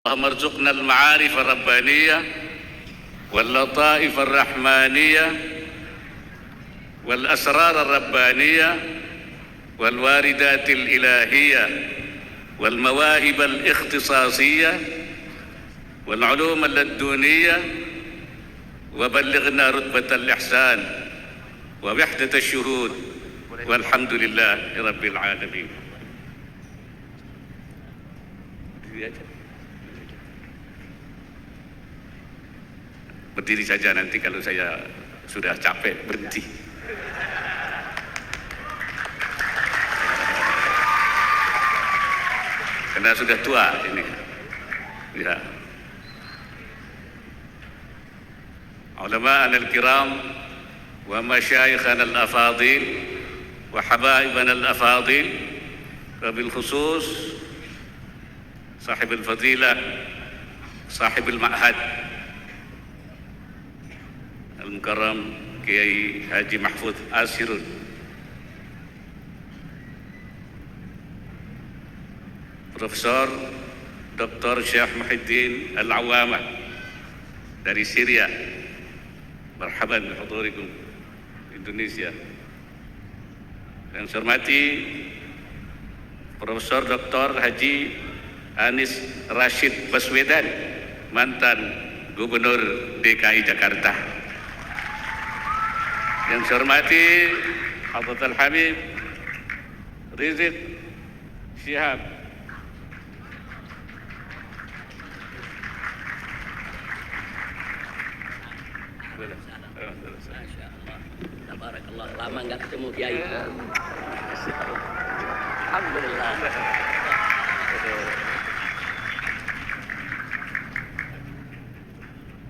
اللهم ارزقنا المعارف الربانية واللطائف الرحمانية والأسرار الربانية والواردات الإلهية والمواهب الاختصاصية والعلوم اللدنية، وبلغنا رتبة الإحسان ووحدة الشهود، والحمد لله رب العالمين. Berdiri saja, nanti kalau saya sudah capek berhenti. Karena sudah tua ini. Ya. Ulama al-kiram wa masyayikhana al-afadil wa habaibana al-afadil, wabil khusus sahib al-fadilah, sahib al-ma'had Al-Mukarram Kiai Haji Mahfud Asirun, Profesor Dr. Syekh Muhyiddin Al-Awamah dari Syria, marhaban bihudurikum Indonesia. Yang saya hormati Profesor Dr. Haji Anies Rashid Baswedan, mantan Gubernur DKI Jakarta. Yang saya hormati Abdul Habib Rizik Syihab, Tabarakallah, lama nggak ketemu Kiai. Alhamdulillah.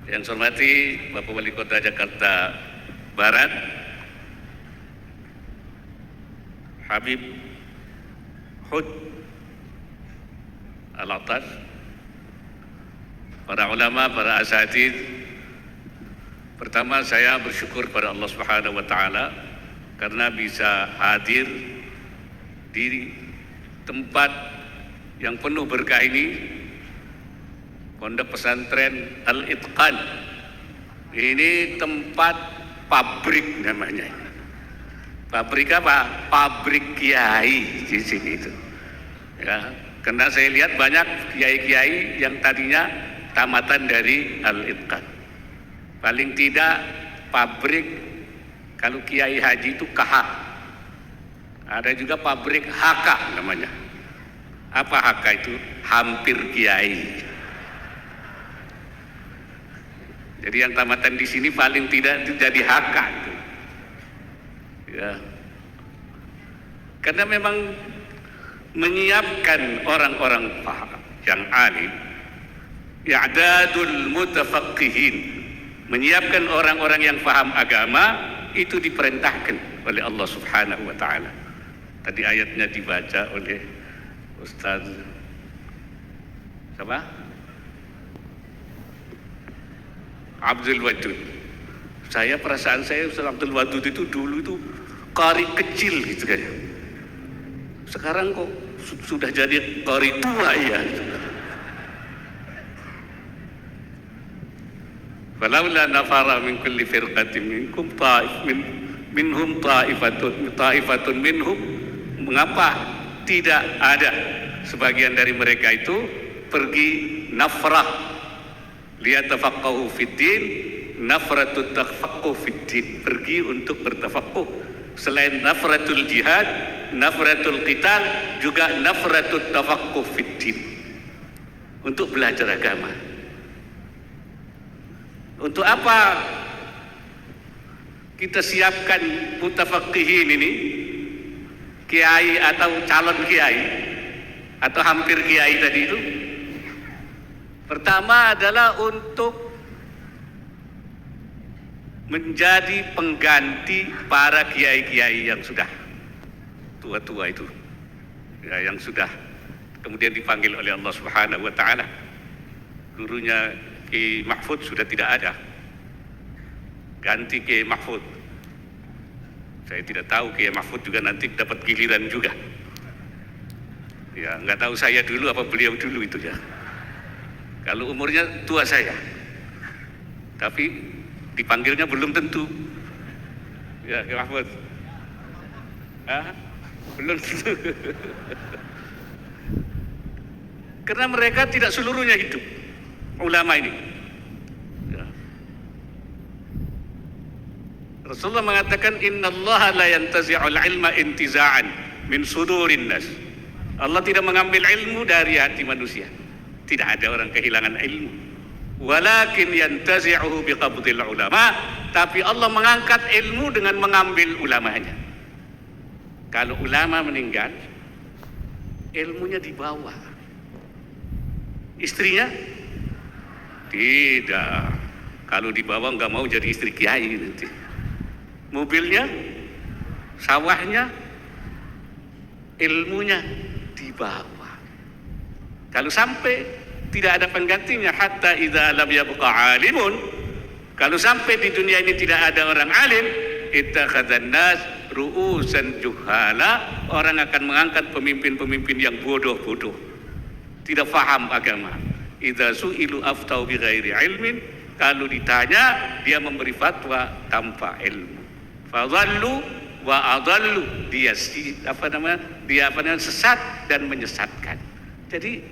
Yang saya hormati Bapak Wali Kota Jakarta Barat Habib Hud Al-Attas, para ulama, para asatidz. Pertama, saya bersyukur pada Allah Subhanahu wa taala karena bisa hadir di tempat yang penuh berkah ini, Pondok Pesantren Al-Itqan. Ini tempat pabrik namanya. Pabrik apa? Pabrik kiai di sini itu. Ya, karena saya lihat banyak kiai-kiai yang tadinya tamatan dari Al-Itqan. Paling tidak pabrik, kalau kiai haji itu KH. Ada juga pabrik HK namanya. Apa HK itu? Hampir kiai. Jadi yang tamatan di sini paling tidak itu jadi HK itu. Ya. Karena memang menyiapkan orang-orang yang alim, i'dadul mutafaqqihin, menyiapkan orang-orang yang paham agama, itu diperintahkan oleh Allah Subhanahu wa taala. Tadi ayatnya dibaca oleh Ustaz siapa? Abdul Wadud. Saya, perasaan saya Ustaz Abdul Wadud itu dulu itu qari kecil gitu kan. Sekarang kok sudah jadi qari tua ya. Falaula nafara min kulli firqatin minkum minhum ta'ifatun minhum. Mengapa tidak ada sebagian dari mereka itu pergi nafrah liyatafaqahu fiddin, nafratut tafaqquh fiddin, pergi untuk bertafaqquh. Selain nafratul jihad, nafratul qital, juga nafratut tafaqquh fiddin, untuk belajar agama. Untuk apa kita siapkan mutafaqqihin ini, kiai atau calon kiai atau hampir kiai tadi itu? Pertama adalah untuk menjadi pengganti para kiai-kiai yang sudah tua-tua itu, ya, yang sudah kemudian dipanggil oleh Allah Subhanahu wa taala. Gurunya Kiai Mahfud sudah tidak ada, ganti Kiai Mahfud. Saya tidak tahu Kiai Mahfud juga nanti dapat giliran juga. Ya, nggak tahu saya dulu apa beliau dulu itu ya. Kalau umurnya tua saya, tapi dipanggilnya belum tentu. Ya, Mahfud. Belum tentu. Karena mereka tidak seluruhnya hidup, ulama ini. Ya. Rasulullah mengatakan, innallaha la yantazi'ul ilma intiza'an min sudurin nas. Allah tidak mengambil ilmu dari hati manusia. Tidak ada orang kehilangan ilmu. Walakin yantazi'uhu biqabdil ulama. Tapi Allah mengangkat ilmu dengan mengambil ulamanya. Kalau ulama meninggal, ilmunya dibawa. Istrinya tidak. Kalau dibawa nggak mau jadi istri kiai nanti. Mobilnya, sawahnya, ilmunya dibawa. Kalau sampai tidak ada penggantinya, hatta idza lam yabqa alimun, kalau sampai di dunia ini tidak ada orang alim, ittakhadzan nas ru'usan juhala, orang akan mengangkat pemimpin-pemimpin yang bodoh-bodoh, tidak faham agama. Idza su'ilu aftau bighairi ilmin, kalau ditanya dia memberi fatwa tanpa ilmu. Fadhallu wa adallu, dia sesat dan menyesatkan. Jadi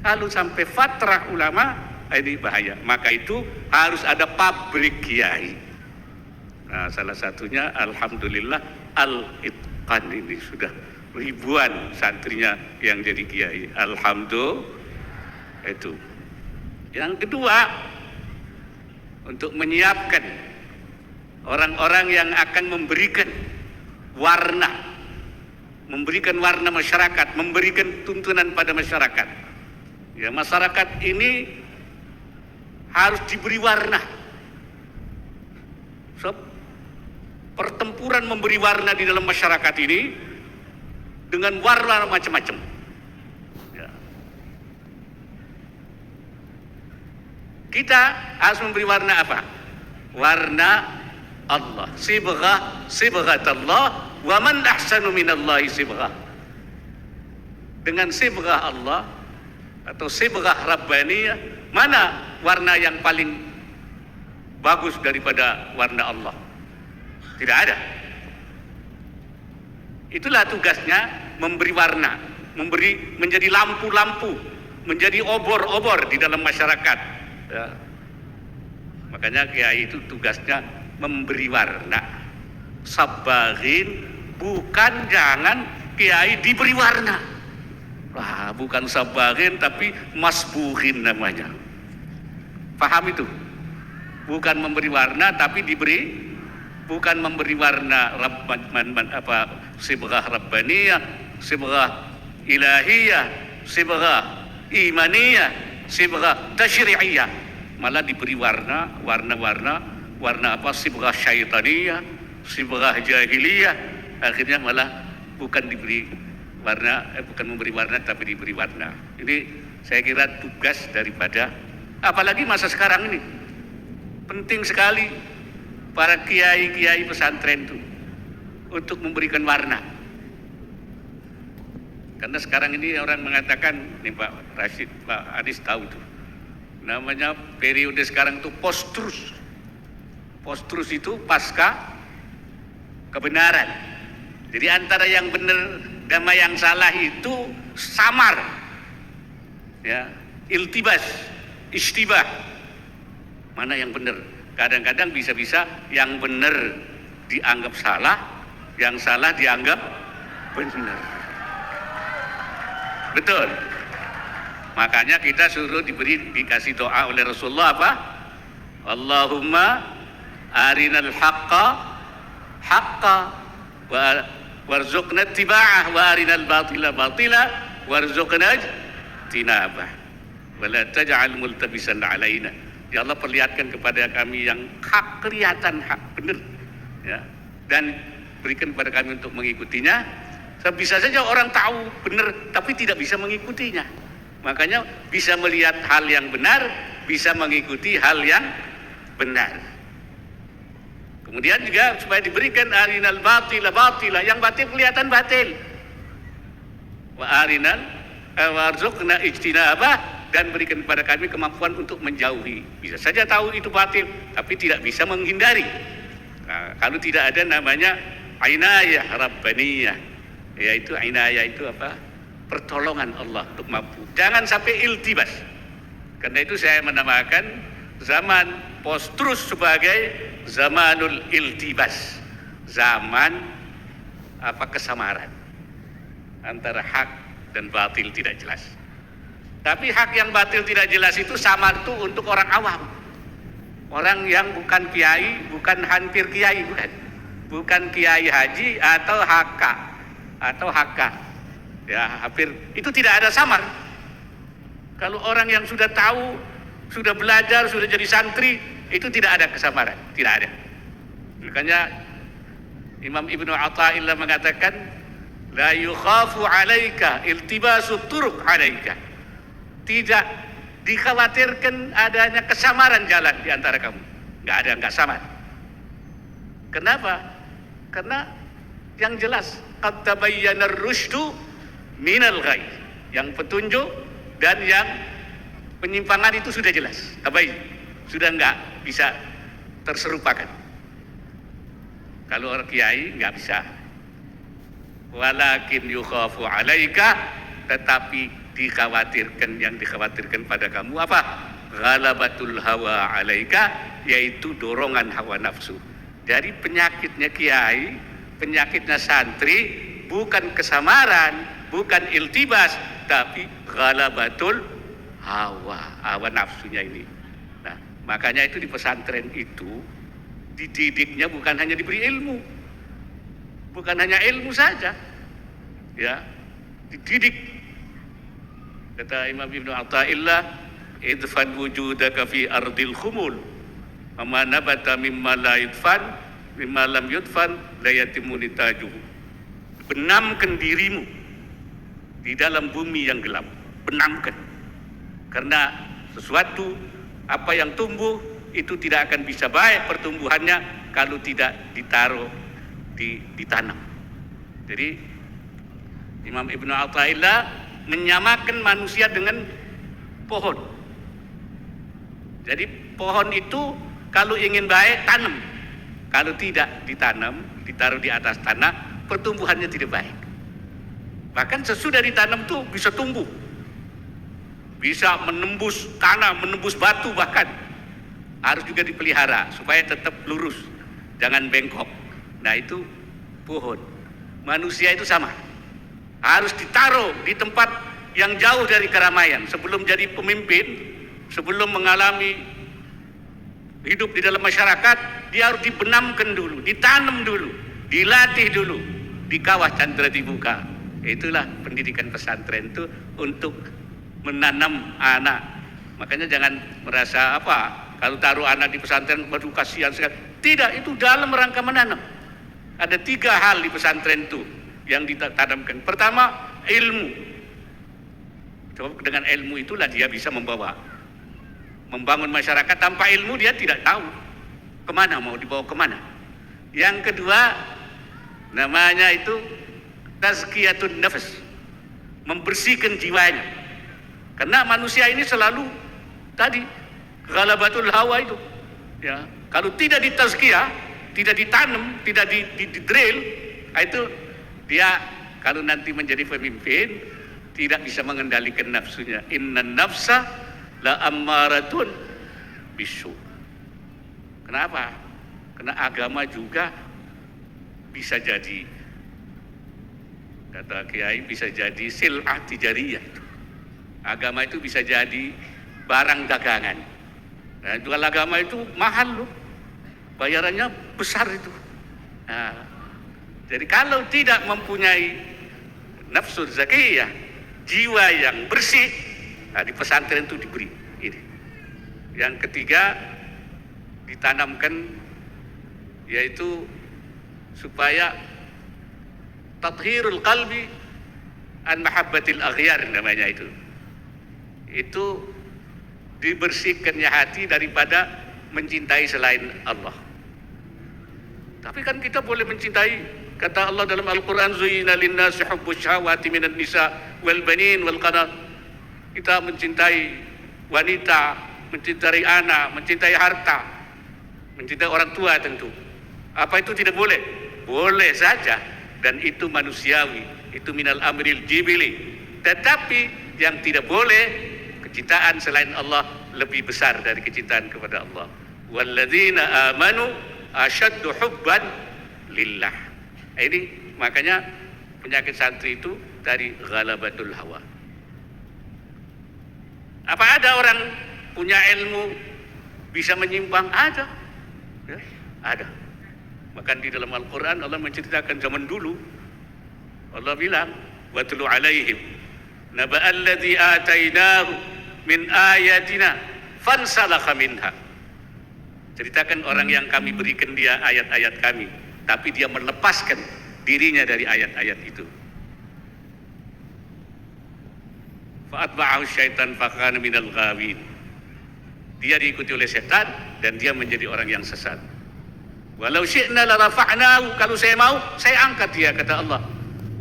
kalau sampai fatrah ulama, ini bahaya. Maka itu harus ada pabrik kiai. Nah, salah satunya alhamdulillah Al-Itqan, ini sudah ribuan santrinya yang jadi kiai. Alhamdulillah. Itu. Yang kedua, untuk menyiapkan orang-orang yang akan memberikan warna masyarakat, memberikan tuntunan pada masyarakat. Ya, masyarakat ini harus diberi warna. So, pertempuran memberi warna di dalam masyarakat ini dengan warna macam-macam. Ya. Kita harus memberi warna apa? Warna Allah, sibghatullah, wa man ahsanu minallahi sibghah. Dengan sibghah Allah atau sibghah rabbaniyah, mana warna yang paling bagus daripada warna Allah? Tidak ada. Itulah tugasnya, memberi warna, menjadi lampu-lampu, menjadi obor-obor di dalam masyarakat. Ya. Makanya kiai itu tugasnya memberi warna. Sabarin, bukan jangan kiai diberi warna. Wah, bukan sabarin tapi masbuhin namanya. Paham itu? Bukan memberi warna tapi diberi, bukan memberi warna sibghah rabbaniyah, sibghah ilahiyah, sibghah imaniyah, sibghah tasyri'iyah. Malah diberi warna apa, sibghah syaitaniyah, sibghah jahiliyah. Akhirnya malah bukan diberi warna, bukan memberi warna tapi diberi warna. Ini saya kira tugas daripada, apalagi masa sekarang ini penting sekali para kiai-kiai pesantren itu untuk memberikan warna. Karena sekarang ini orang mengatakan, nih Pak Rashid, Pak Adis tahu itu, namanya periode sekarang itu post-truth. Post-truth itu pasca kebenaran. Jadi antara yang benar sama yang salah itu samar. Ya, iltibas, istibah. Mana yang benar? Kadang-kadang bisa-bisa yang benar dianggap salah, yang salah dianggap benar. Betul. Makanya kita suruh dikasih doa oleh Rasulullah apa? Allahumma arinal haqqa haqqa warzuqna ittiba'ah wa arinal batila batila warzuqna tinabah wa la taj'al multabisan alaina. Ya Allah, perlihatkan kepada kami yang hak, kelihatan hak benar, ya, dan berikan kepada kami untuk mengikutinya. Bisa saja orang tahu benar tapi tidak bisa mengikutinya. Makanya bisa melihat hal yang benar, bisa mengikuti hal yang benar. Kemudian juga supaya diberikan arinal batila batila, yang batil kelihatan batil. Wa arinal warzuqna ijtinabah, dan berikan kepada kami kemampuan untuk menjauhi. Bisa saja tahu itu batil, tapi tidak bisa menghindari. Nah, kalau tidak ada namanya inayah rabbaniyah, yaitu inayah itu apa? Pertolongan Allah untuk mampu. Jangan sampai iltibas. Karena itu saya menamakan zaman post-truth sebagai zamanul iltibas, zaman kesamaran antara hak dan batil tidak jelas. Tapi hak yang batil tidak jelas itu samar itu untuk orang awam, orang yang bukan kiai, bukan hampir kiai, bukan kiai haji atau HK, ya hampir itu tidak ada samar. Kalau orang yang sudah tahu, sudah belajar, sudah jadi santri, itu tidak ada kesamaran, tidak ada. Makanya Imam Ibnu Athaillah mengatakan, la yukhafu alaika iltibasu turuq alaika. Tidak dikhawatirkan adanya kesamaran jalan di antara kamu. Enggak samar. Kenapa? Karena yang jelas qad tabayyana ar-rusydu minal ghayy. Yang petunjuk dan yang penyimpangan itu sudah jelas. Tabayyin. Sudah enggak bisa terserupakan. Kalau orang kiai enggak bisa. Walakin yukhafu alaika, tetapi dikhawatirkan, yang dikhawatirkan pada kamu apa? Ghalabatul hawa alaika, yaitu dorongan hawa nafsu. Jadi penyakitnya kiai, penyakitnya santri bukan kesamaran, bukan iltibas, tapi ghalabatul hawa nafsunya ini. Nah, makanya itu di pesantren itu dididiknya bukan hanya diberi ilmu, bukan hanya ilmu saja, ya, dididik. Kata Imam Ibnu Athaillah, idfan wujudaka fi ardil khumul, amma nabata mimma la yudfan, mimma lam yudfan la yatimu nitajuhu. Benamkan dirimu di dalam bumi yang gelap, benamkan. Karena sesuatu apa yang tumbuh itu tidak akan bisa baik pertumbuhannya kalau tidak ditaruh, ditanam. Jadi Imam Ibnu Athaillah menyamakan manusia dengan pohon. Jadi pohon itu kalau ingin baik tanam, kalau tidak ditanam, ditaruh di atas tanah, pertumbuhannya tidak baik. Bahkan sesudah ditanam tuh bisa tumbuh, bisa menembus tanah, menembus batu, bahkan harus juga dipelihara supaya tetap lurus, jangan bengkok. Nah itu pohon. Manusia itu sama, harus ditaruh di tempat yang jauh dari keramaian. Sebelum jadi pemimpin, sebelum mengalami hidup di dalam masyarakat, dia harus dibenamkan dulu, ditanam dulu, dilatih dulu di kawah candra dibuka. Itulah pendidikan pesantren itu, untuk menanam anak. Makanya jangan merasa kalau taruh anak di pesantren, waduh kasihan sekali. Tidak, itu dalam rangka menanam. Ada 3 hal di pesantren itu yang ditanamkan. Pertama, ilmu. Coba dengan ilmu itulah dia bisa membangun masyarakat. Tanpa ilmu dia tidak tahu kemana, mau dibawa kemana. Yang kedua, namanya itu tazkiyatun nafs, membersihkan jiwanya. Karena manusia ini selalu tadi ghalabatul hawa itu, ya. Kalau tidak ditazkiyah, tidak ditanam, tidak di-drill, itu dia kalau nanti menjadi pemimpin tidak bisa mengendalikan nafsunya. Innan nafsa la ammaratun bisu. Kenapa? Karena agama juga bisa jadi, kata kiai, bisa jadi sil'ah tijariyah. Agama itu bisa jadi barang dagangan. Nah, jual agama itu mahal loh, bayarannya besar itu. Nah, jadi kalau tidak mempunyai nafsu zakiyah, jiwa yang bersih, nah, di pesantren itu diberi ini. Yang ketiga, ditanamkan, yaitu supaya tathhirul qalbi an mahabbatil aghyar, namanya itu. Itu dibersihkannya hati daripada mencintai selain Allah. Tapi kan kita boleh mencintai, kata Allah dalam Al-Quran, zuyyina linnasi hubbus syahawati minan nisa wal banin wal qanat kita mencintai wanita, mencintai anak, mencintai harta, mencintai orang tua tentu. Apa itu tidak boleh? Boleh saja, dan itu manusiawi, itu minal amril jibili. Tetapi yang tidak boleh, kecintaan selain Allah lebih besar dari kecintaan kepada Allah. Walladzina amanu asyaddu hubban lillah. Ini makanya penyakit santri itu dari ghalabatul hawa. Apa ada orang punya ilmu bisa menyimpang? Ada, ya, ada. Bahkan di dalam Al-Quran Allah menceritakan zaman dulu. Allah bilang, watlu alaihim naba'alladzi atainahu min ayatina fansalakha minha. Ceritakan orang yang kami berikan dia ayat-ayat kami, tapi dia melepaskan dirinya dari ayat-ayat itu. Fa'atba'ahu syaitan fakana minal ghawin. Dia diikuti oleh setan dan dia menjadi orang yang sesat. Walau syi'na la rafa'nahu, kalau saya mau saya angkat dia, kata Allah.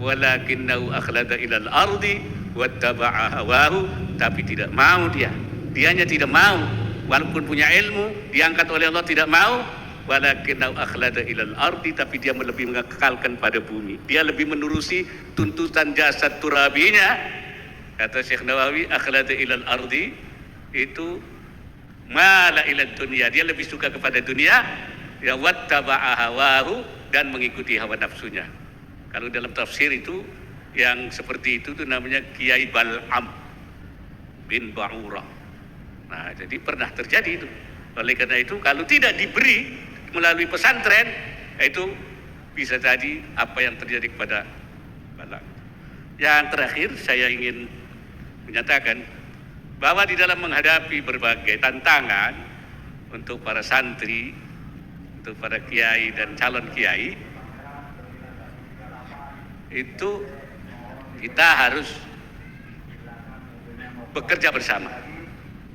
Walakinnahu akhlada ilal ardi wattaba'a hawahu, tapi tidak mau dia. Dianya tidak mau, walaupun punya ilmu, diangkat oleh Allah tidak mau. Walakinnahu akhlada ilal ardi, tapi dia lebih mengekalkan pada bumi. Dia lebih menurusi tuntutan jasad turabinya. Kata Syekh Nawawi, akhlada ilal ardi itu mala ilal dunia, dia lebih suka kepada dunia, ya, wattaba'a hawahu, dan mengikuti hawa nafsunya. Kalau dalam tafsir itu yang seperti itu namanya Kiai Bal'am bin Ba'urah. Nah, jadi pernah terjadi itu. Oleh karena itu kalau tidak diberi melalui pesantren, itu bisa jadi apa yang terjadi kepada Bal'am. Yang terakhir saya ingin menyatakan bahwa di dalam menghadapi berbagai tantangan untuk para santri, untuk para kiai dan calon kiai, itu kita harus bekerja bersama,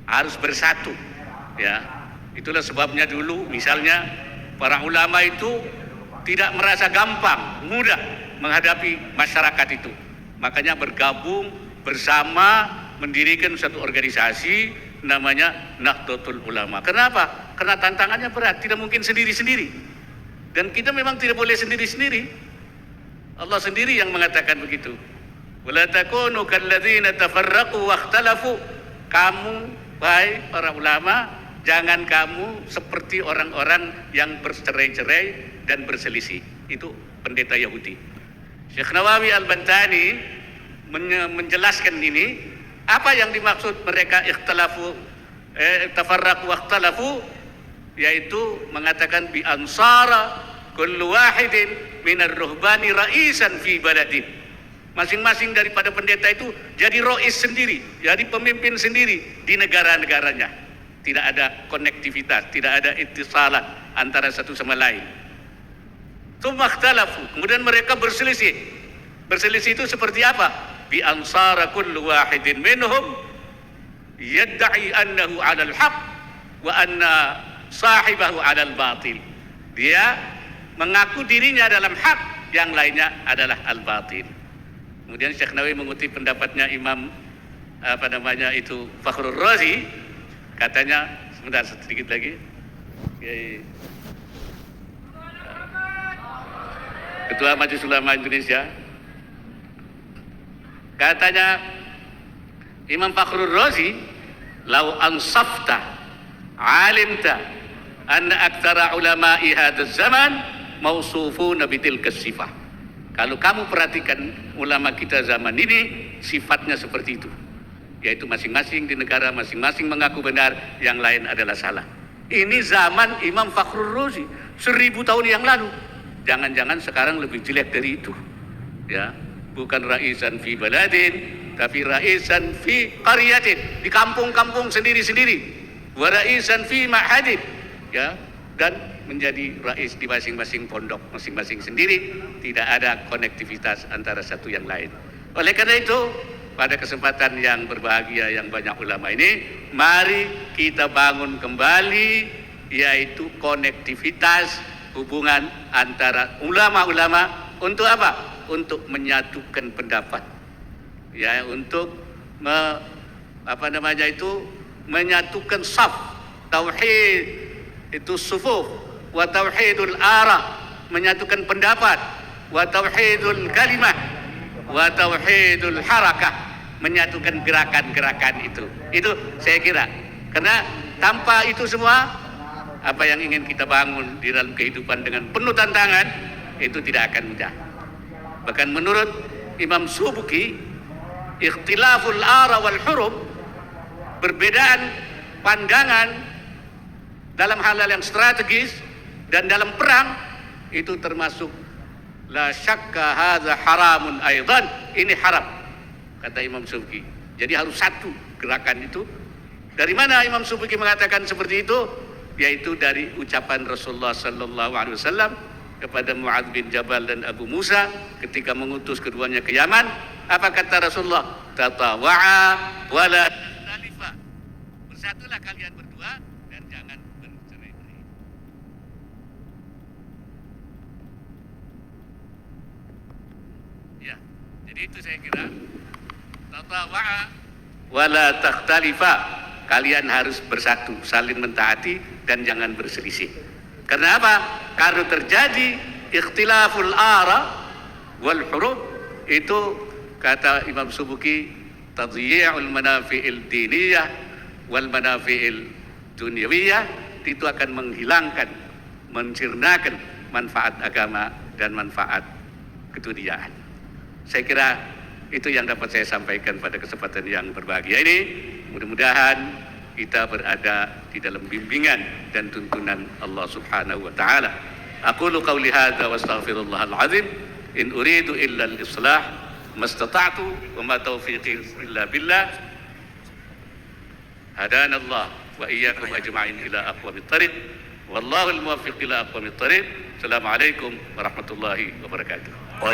harus bersatu, ya. Itulah sebabnya dulu misalnya para ulama itu tidak merasa gampang, mudah menghadapi masyarakat itu. Makanya bergabung bersama mendirikan satu organisasi namanya Nahdlatul Ulama. Kenapa? Karena tantangannya berat, tidak mungkin sendiri-sendiri. Dan kita memang tidak boleh sendiri-sendiri. Allah sendiri yang mengatakan begitu. Wala takunu kalladzina tafarraqu wakhtalafu. Kamu, baik para ulama, jangan kamu seperti orang-orang yang bercerai-cerai dan berselisih. Itu pendeta Yahudi. Syekh Nawawi Al-Bantani menjelaskan ini, apa yang dimaksud mereka tafarraqu wakhtalafu, yaitu mengatakan bi ansara kullu wahidin minar ruhbani ra'isan fi baladin. Masing-masing daripada pendeta itu jadi rois sendiri, jadi pemimpin sendiri di negara-negaranya. Tidak ada konektivitas, tidak ada ittisalat antara satu sama lain. Tsumma ikhtalafu, kemudian mereka berselisih. Berselisih itu seperti apa? Bi ansara kullu wahidin minhum yadda'i annahu 'alal haq wa anna sahibahu 'alal batil. Dia mengaku dirinya dalam hak, yang lainnya adalah al-batil. Kemudian Syekh Nawawi mengutip pendapatnya Imam Fakhrul Razi, katanya, sebentar sedikit lagi. Ketua Majelis Ulama Indonesia, katanya Imam Fakhrul Razi, "Lau ansafta alimta anna aktsara ulama'i hadzal zaman mausufuna bitilka sifah." Kalau kamu perhatikan ulama kita zaman ini, sifatnya seperti itu, yaitu masing-masing di negara masing-masing mengaku benar, yang lain adalah salah. Ini zaman Imam Fakhrul Razi 1000 tahun yang lalu. Jangan-jangan sekarang lebih jelek dari itu, ya. Bukan raisan fi baladin, tapi raisan fi qaryatin, di kampung-kampung sendiri-sendiri. Wa raisan fi ma'hadin, ya, dan menjadi rais di masing-masing pondok, masing-masing sendiri, tidak ada konektivitas antara satu yang lain. Oleh karena itu, pada kesempatan yang berbahagia yang banyak ulama ini, mari kita bangun kembali, yaitu konektivitas hubungan antara ulama-ulama. Untuk apa? Untuk menyatukan pendapat, ya, untuk menyatukan saf, tauhid itu sufuf, wa tauhidul ara, menyatukan pendapat, wa tauhidul kalimah, wa tauhidul harakah, menyatukan gerakan-gerakan itu. Itu saya kira. Karena tanpa itu semua, apa yang ingin kita bangun di dalam kehidupan dengan penuh tantangan itu tidak akan mudah. Bahkan menurut Imam Subuki, ikhtilaful ara wal huruf, perbedaan pandangan dalam hal-hal yang strategis dan dalam perang itu termasuk la syakka hadza haramun aidan, ini haram kata Imam Subuki. Jadi harus satu gerakan itu. Dari mana Imam Subuki mengatakan seperti itu? Yaitu dari ucapan Rasulullah sallallahu alaihi wasallam kepada Mu'adz bin Jabal dan Abu Musa ketika mengutus keduanya ke Yaman. Apa kata Rasulullah? Tatawa'a wala tatalifa. Bersatulah kalian berdua dan jangan bercerai-berai. Ya, jadi itu saya kira tatawa'a wala tatalifa. Kalian harus bersatu, saling mentaati dan jangan berselisih. Karena apa? Karena terjadi ikhtilaful ara wal huruf, itu kata Imam Subuki tadyi'ul manafi'il diniyah wal manafi'il dunyawiyah, itu akan menghilangkan, mencirnakan manfaat agama dan manfaat keduniaan. Saya kira itu yang dapat saya sampaikan pada kesempatan yang berbahagia ini. Mudah-mudahan kita berada di dalam bimbingan dan tuntunan Allah Subhanahu wa taala. Aqulu qawli hadza wa astaghfirullahal azim. In uridu illa al-islah mastata'tu wa ma taufiqi illa billah. Hadana Allah wa iyyakum ajma'in ila aqwamit thariq. Wallahu al-muwaffiq ila aqwamit thariq. Assalamualaikum warahmatullahi wabarakatuh.